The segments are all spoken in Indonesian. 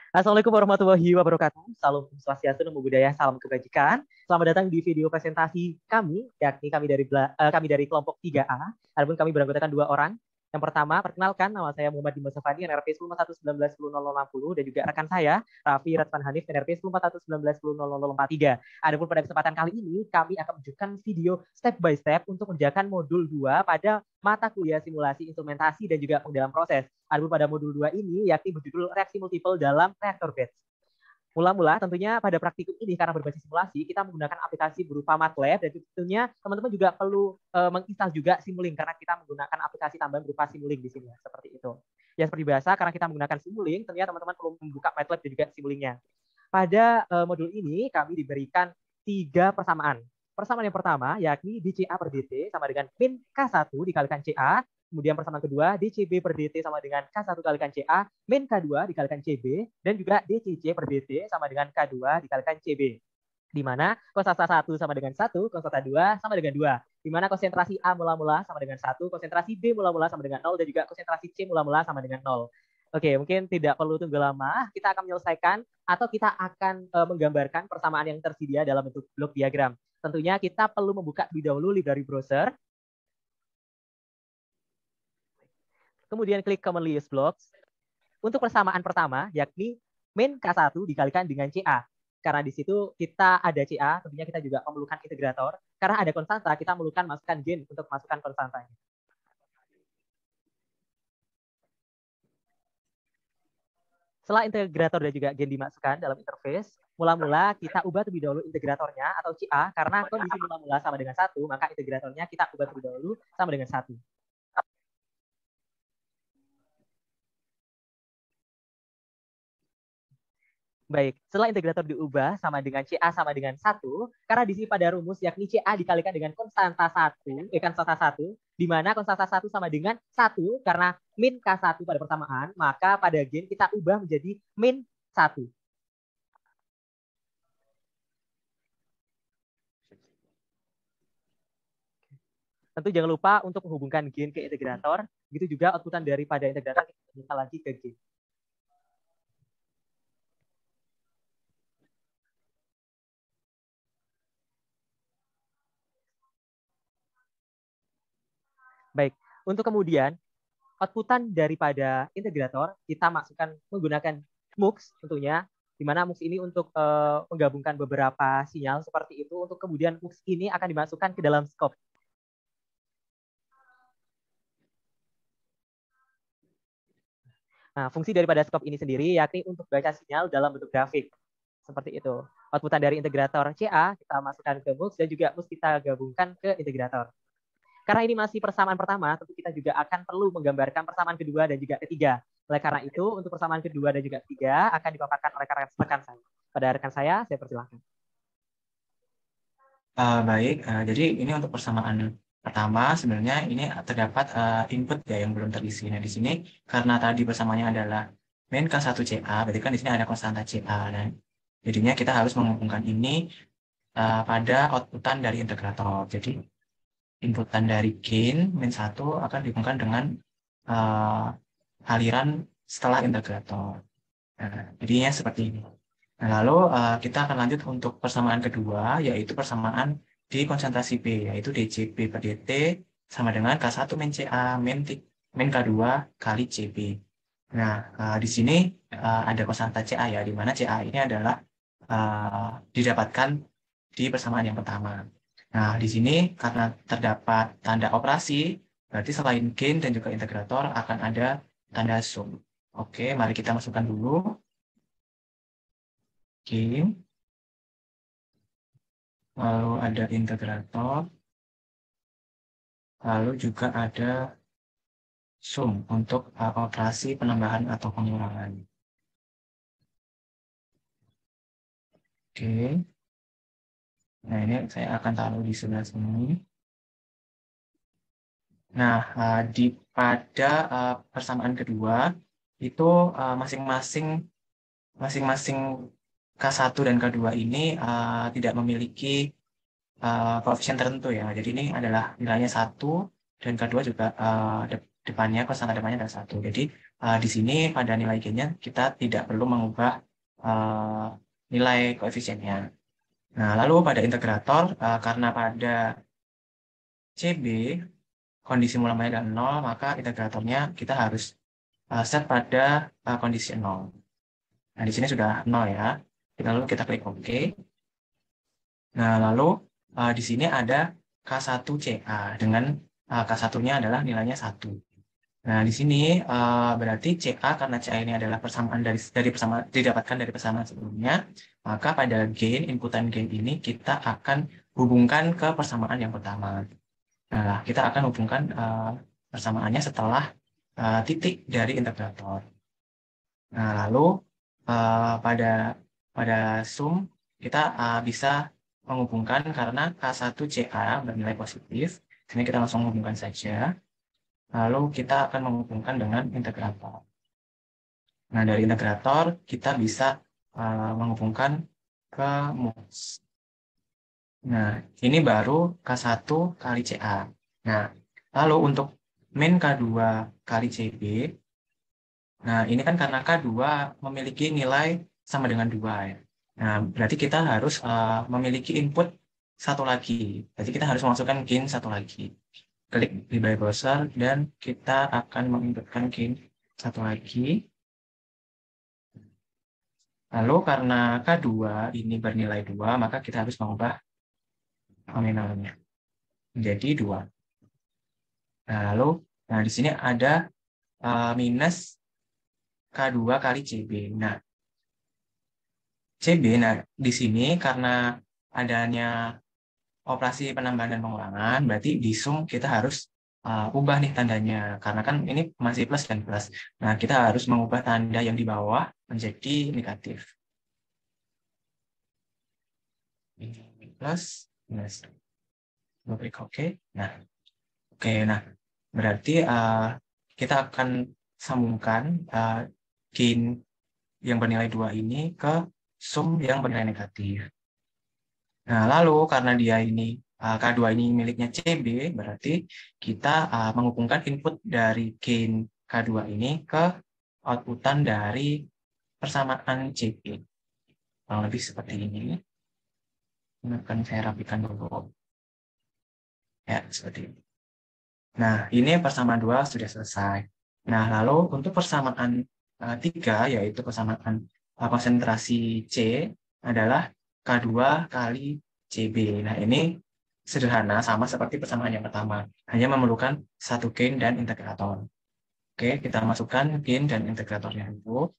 Assalamualaikum warahmatullahi wabarakatuh. Salam swastiastu, namo buddhaya, salam kebajikan. Selamat datang di video presentasi kami, yakni kami dari kelompok 3A. Adapun kami beranggotakan 2 orang. Yang pertama, perkenalkan, nama saya Muhammad Dimas Safani, NRP 104119100060, dan juga rekan saya, Raffi Radvan Hanif, NRP 104119100043. Adapun pada kesempatan kali ini, kami akan menunjukkan video step by step untuk mengerjakan modul 2 pada mata kuliah simulasi instrumentasi dan juga pengdalam proses. Adapun pada modul 2 ini yakni berjudul reaksi multiple dalam reaktor batch. Mula-mula tentunya pada praktikum ini karena berbasis simulasi kita menggunakan aplikasi berupa MATLAB dan tentunya teman-teman juga perlu menginstal juga Simulink karena kita menggunakan aplikasi tambahan berupa Simulink di sini seperti itu. Ya seperti biasa karena kita menggunakan Simulink tentunya teman-teman perlu membuka MATLAB dan juga Simulink-nya. Pada modul ini kami diberikan 3 persamaan. Persamaan yang pertama yakni dCA per dt sama dengan min K1 dikalikan CA. Kemudian persamaan kedua, dCB per dt sama dengan K1 kalikan CA, min K2 dikalikan CB, dan juga dCC per dt sama dengan K2 dikalikan CB. Di mana konstanta 1 sama dengan 1, konstanta 2 sama dengan 2. Di mana konsentrasi A mula-mula sama dengan 1, konsentrasi B mula-mula sama dengan 0, dan juga konsentrasi C mula-mula sama dengan 0. Oke, mungkin tidak perlu tunggu lama. Kita akan menyelesaikan atau kita akan menggambarkan persamaan yang tersedia dalam bentuk blok diagram. Tentunya kita perlu membuka terlebih dahulu library browser. Kemudian klik commonly used blocks. Untuk persamaan pertama, yakni min K1 dikalikan dengan CA. Karena di situ kita ada CA, tentunya kita juga memerlukan integrator. Karena ada konstanta, kita memerlukan masukkan gen untuk masukkan konstantanya. Setelah integrator dan juga gen dimasukkan dalam interface, mula-mula kita ubah terlebih dahulu integratornya atau CA, karena kondisi mula-mula sama dengan 1, maka integratornya kita ubah terlebih dahulu sama dengan 1. Baik, setelah integrator diubah sama dengan CA sama dengan 1, karena di sini pada rumus yakni CA dikalikan dengan konstanta 1, di mana konstanta 1 sama dengan 1, karena min K1 pada persamaan, maka pada gen kita ubah menjadi min 1. Tentu jangan lupa untuk menghubungkan gen ke integrator, begitu juga outputan daripada integrator kita bisa lagi ke gen. Baik, untuk kemudian outputan daripada integrator kita masukkan menggunakan MUX tentunya, di mana MUX ini untuk menggabungkan beberapa sinyal seperti itu. Untuk kemudian MUX ini akan dimasukkan ke dalam scope. Nah, fungsi daripada scope ini sendiri yakni untuk baca sinyal dalam bentuk grafik. Seperti itu. Outputan dari integrator CA kita masukkan ke MUX dan juga MUX kita gabungkan ke integrator. Karena ini masih persamaan pertama, tentu kita juga akan perlu menggambarkan persamaan kedua dan juga ketiga. Oleh karena itu, untuk persamaan kedua dan juga ketiga akan dipaparkan oleh rekan saya. Pada rekan saya persilahkan. Baik, jadi ini untuk persamaan pertama sebenarnya ini terdapat input ya yang belum terisi. Nah di sini karena tadi persamaannya adalah min K1CA, berarti kan di sini ada konstanta CA. Dan jadinya kita harus menghubungkan ini pada outputan dari integrator. Jadi inputan dari gain min 1 akan dihubungkan dengan aliran setelah integrator. Nah, jadinya seperti ini. Nah, lalu kita akan lanjut untuk persamaan kedua, yaitu persamaan di konsentrasi B, yaitu dCB per dt sama dengan K1 min CA min K2 kali CB. Nah, di sini ada konstanta CA ya, di mana CA ini adalah didapatkan di persamaan yang pertama. Nah, di sini karena terdapat tanda operasi, berarti selain gain dan juga integrator akan ada tanda sum. Oke, mari kita masukkan dulu. Gain. Lalu ada integrator. Lalu juga ada sum untuk operasi penambahan atau pengurangan. Oke. Nah, ini saya akan taruh di sebelah sini. Nah, pada persamaan kedua, itu masing-masing K1 dan K2 ini tidak memiliki koefisien tertentu ya. Jadi ini adalah nilainya 1 dan K2 juga depannya konstanta depannya adalah 1. Jadi di sini pada nilai G-nya kita tidak perlu mengubah nilai koefisiennya. Nah, lalu pada integrator, karena pada CB kondisi mulanya adalah 0, maka integratornya kita harus set pada kondisi 0. Nah, di sini sudah 0 ya. Lalu kita klik OK. Nah, lalu di sini ada K1CA dengan K1-nya adalah nilainya 1. Nah, di sini berarti CA karena CA ini adalah persamaan dari persamaan didapatkan dari persamaan sebelumnya, maka pada gain, inputan gain ini kita akan hubungkan ke persamaan yang pertama. Nah, kita akan hubungkan persamaannya setelah titik dari integrator. Nah, lalu pada sum kita bisa menghubungkan karena K1CA bernilai positif. Sini kita langsung menghubungkan saja. Lalu kita akan menghubungkan dengan integrator. Nah, dari integrator kita bisa menghubungkan ke MUX. Nah, ini baru K1 kali CA. Nah, lalu untuk min K2 kali CB, nah ini kan karena K2 memiliki nilai sama dengan 2 ya. Nah, berarti kita harus memiliki input satu lagi. Berarti kita harus memasukkan gain satu lagi. Klik di browser dan kita akan menginputkan gain satu lagi. Lalu karena K2 ini bernilai 2, maka kita harus mengubah nominalnya menjadi 2. Nah, lalu di sini ada minus K2 kali CB. Nah, CB, di sini karena adanya operasi penambahan dan pengurangan, berarti di sum kita harus ubah nih tandanya. Karena kan ini masih plus dan plus. Nah, kita harus mengubah tanda yang di bawah menjadi negatif. Plus, minus. Klik OK. Nah, oke. Nah, berarti kita akan sambungkan gain yang bernilai 2 ini ke sum yang bernilai negatif. Nah, lalu karena dia ini K2 ini miliknya CB, berarti kita menghubungkan input dari gain K2 ini ke outputan dari persamaan CB. Kurang lebih seperti ini. Ini akan saya rapikan dulu. Ya, seperti ini. Nah, ini persamaan 2 sudah selesai. Nah, lalu untuk persamaan 3, yaitu persamaan konsentrasi C adalah K2 kali CB. Nah, ini sederhana, sama seperti persamaan yang pertama. Hanya memerlukan satu gain dan integrator. Oke, kita masukkan gain dan integratornya dulu.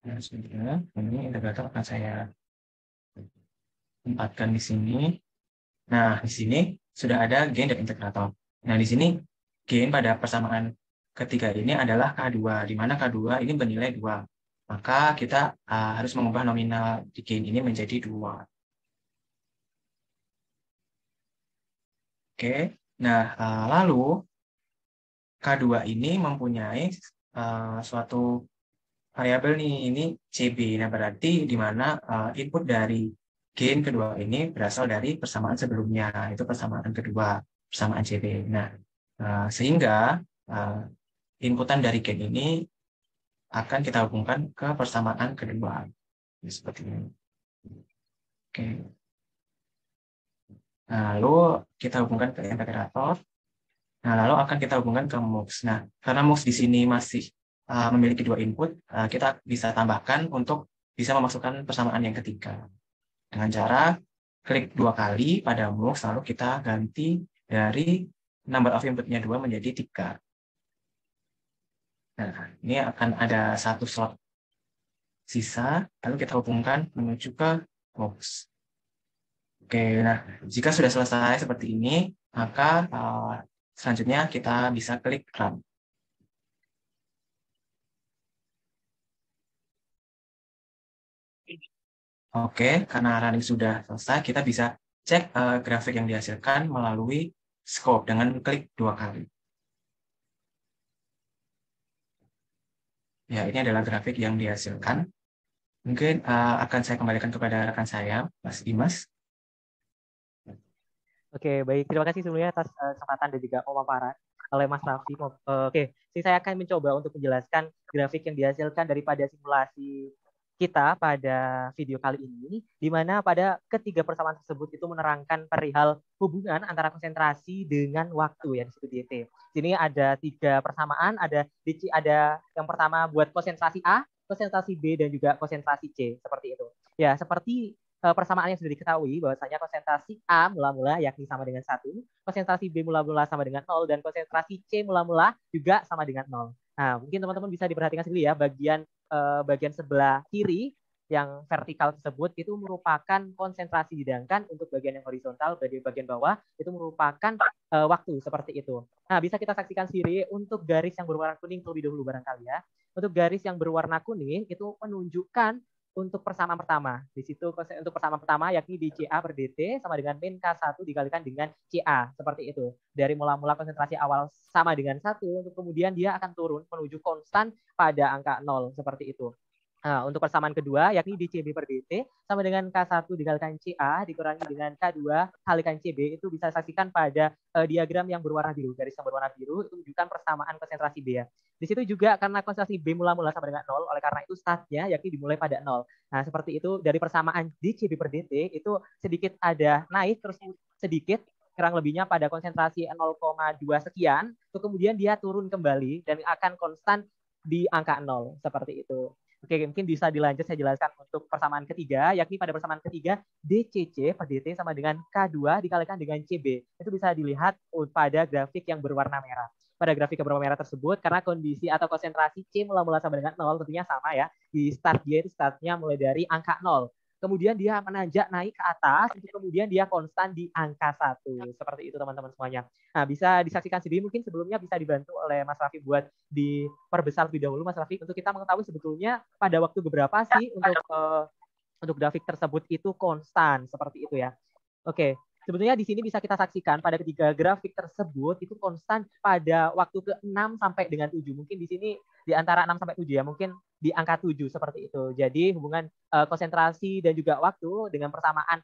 Nah, sudah. Ini integrator akan saya tempatkan di sini. Nah, di sini sudah ada gain dan integrator. Nah, di sini gain pada persamaan ketiga ini adalah K2, di mana K2 ini bernilai 2. Maka kita harus mengubah nominal di gain ini menjadi 2. Oke, nah lalu K2 ini mempunyai suatu variabel nih, ini CB. Nah, berarti di mana input dari gain kedua ini berasal dari persamaan sebelumnya, itu persamaan kedua, persamaan CB. Nah, sehingga inputan dari gain ini akan kita hubungkan ke persamaan kedua. Seperti ini. Oke. Nah, lalu kita hubungkan ke integrator. Nah, lalu akan kita hubungkan ke MUX. Nah, karena MUX di sini masih memiliki 2 input, kita bisa tambahkan untuk bisa memasukkan persamaan yang ketiga. Dengan cara klik 2 kali pada MUX, lalu kita ganti dari number of input-nya 2 menjadi 3. Nah, ini akan ada 1 slot sisa, lalu kita hubungkan menuju ke MUX. Oke, nah jika sudah selesai seperti ini, maka selanjutnya kita bisa klik Run. Oke, karena running sudah selesai, kita bisa cek grafik yang dihasilkan melalui scope dengan klik 2 kali. Ya, ini adalah grafik yang dihasilkan. Mungkin akan saya kembalikan kepada rekan saya, Mas Dimas. Oke, baik. Terima kasih sebelumnya atas kesempatan dan juga pemaparan oleh Mas Raffi. Oke, jadi saya akan mencoba untuk menjelaskan grafik yang dihasilkan daripada simulasi kita pada video kali ini, di mana pada ketiga persamaan tersebut itu menerangkan perihal hubungan antara konsentrasi dengan waktu ya di situ DT. Sini ada tiga persamaan, ada yang pertama buat konsentrasi A, konsentrasi B dan juga konsentrasi C seperti itu. Ya, seperti persamaan yang sudah diketahui bahwasanya konsentrasi A mula-mula yakni sama dengan 1, konsentrasi B mula-mula sama dengan 0, dan konsentrasi C mula-mula juga sama dengan 0. Nah, mungkin teman-teman bisa diperhatikan sendiri ya, bagian sebelah kiri yang vertikal tersebut itu merupakan konsentrasi, sedangkan untuk bagian yang horizontal, bagian bawah itu merupakan waktu seperti itu. Nah, bisa kita saksikan sendiri untuk garis yang berwarna kuning terlebih dahulu barangkali ya. Untuk garis yang berwarna kuning itu menunjukkan untuk persamaan pertama. Di situ untuk persamaan pertama yakni di CA per DT sama dengan min K1 dikalikan dengan CA. Seperti itu. Dari mula-mula konsentrasi awal sama dengan 1, untuk kemudian dia akan turun menuju konstan pada angka 0. Seperti itu. Nah, untuk persamaan kedua, yakni DCB per DT, sama dengan K1 dikalikan CA, dikurangi dengan K2 kalikan CB, itu bisa saksikan pada diagram yang berwarna biru. Garis yang berwarna biru itu menunjukkan persamaan konsentrasi B ya. Di situ juga karena konsentrasi B mula-mula sama dengan 0, oleh karena itu startnya yakni dimulai pada 0. Nah, seperti itu dari persamaan DCB per DT, itu sedikit ada naik, terus sedikit, kurang lebihnya pada konsentrasi 0,2 sekian, itu kemudian dia turun kembali dan akan konstan di angka 0. Seperti itu. Oke, mungkin bisa dilanjut saya jelaskan untuk persamaan ketiga, yakni pada persamaan ketiga DCC per DT sama dengan K2 dikalikan dengan CB. Itu bisa dilihat pada grafik yang berwarna merah. Pada grafik yang berwarna merah tersebut, karena kondisi atau konsentrasi C mula-mula sama dengan 0, tentunya sama ya. Di start dia itu startnya mulai dari angka 0. Kemudian dia menanjak naik ke atas, untuk kemudian dia konstan di angka 1. Seperti itu teman-teman semuanya. Nah, bisa disaksikan sendiri, mungkin sebelumnya bisa dibantu oleh Mas Raffi buat diperbesar lebih dahulu Mas Raffi untuk kita mengetahui sebetulnya pada waktu beberapa sih untuk grafik tersebut itu konstan seperti itu ya. Oke, sebetulnya di sini bisa kita saksikan pada ketiga grafik tersebut itu konstan pada waktu ke-6 sampai dengan 7. Mungkin di sini di antara 6 sampai 7 ya, mungkin di angka 7 seperti itu. Jadi hubungan konsentrasi dan juga waktu dengan persamaan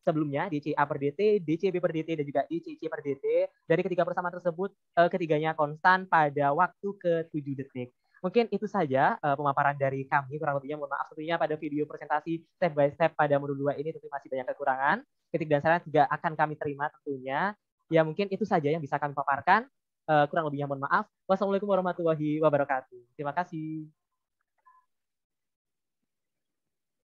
sebelumnya DCA per DT, DCB per DT dan juga DCC per DT, dari ketiga persamaan tersebut ketiganya konstan pada waktu ke-7 detik. Mungkin itu saja pemaparan dari kami, kurang lebihnya mohon maaf tentunya pada video presentasi step by step pada modul 2 ini tentu masih banyak kekurangan. Kritik dan saran juga akan kami terima tentunya. Ya mungkin itu saja yang bisa kami paparkan. Kurang lebihnya mohon maaf. Wassalamualaikum warahmatullahi wabarakatuh. Terima kasih.